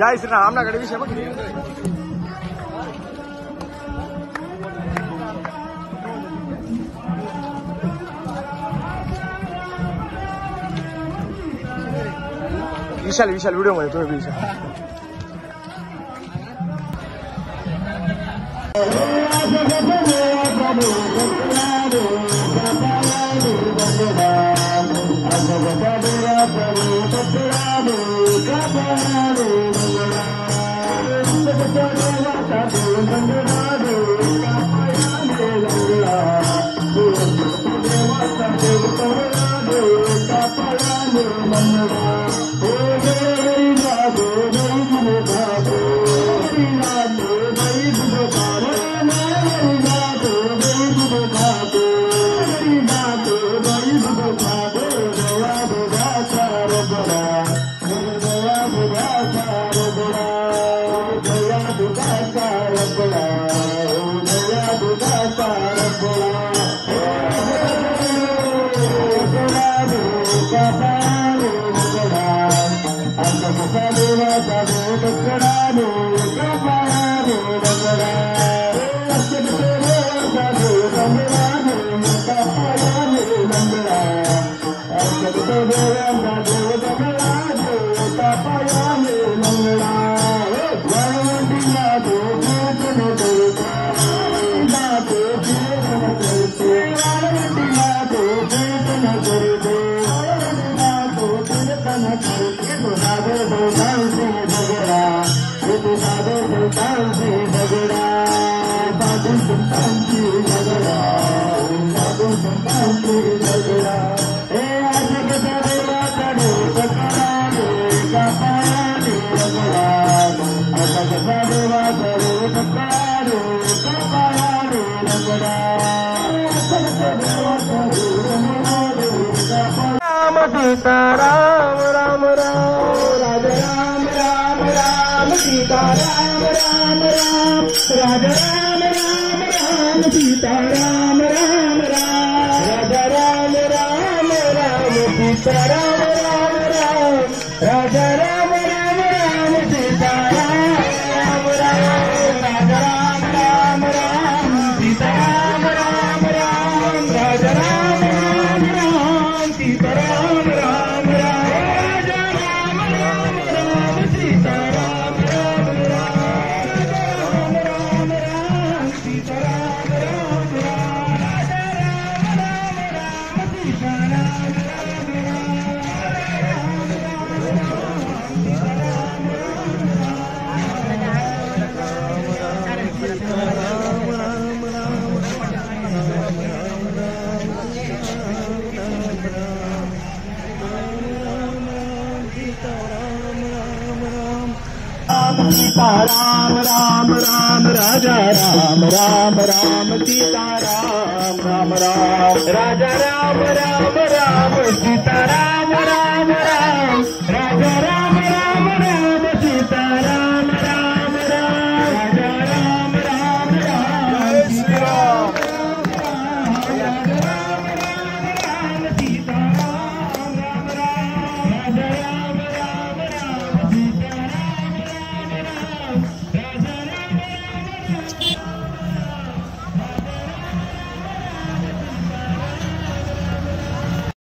जय श्री राम ना विषय बघ विशाल विशाल व्हिडिओ मध्ये तुम्ही विशाल सीता राम राम राम राजा राम राम राम सीता राम राम राम राजा राम राम राम सीता राम राम राम राजा राम राम राम सीता राम राम राम राजा राम राम राम सीता राम राम राजा राम राम राम सीता राम राम राम राजा राम राम राम सीता राम सीता राम राम राम राजा राम राम राम सीता राम राम राम राजा राम राम राम सीता राम राम राम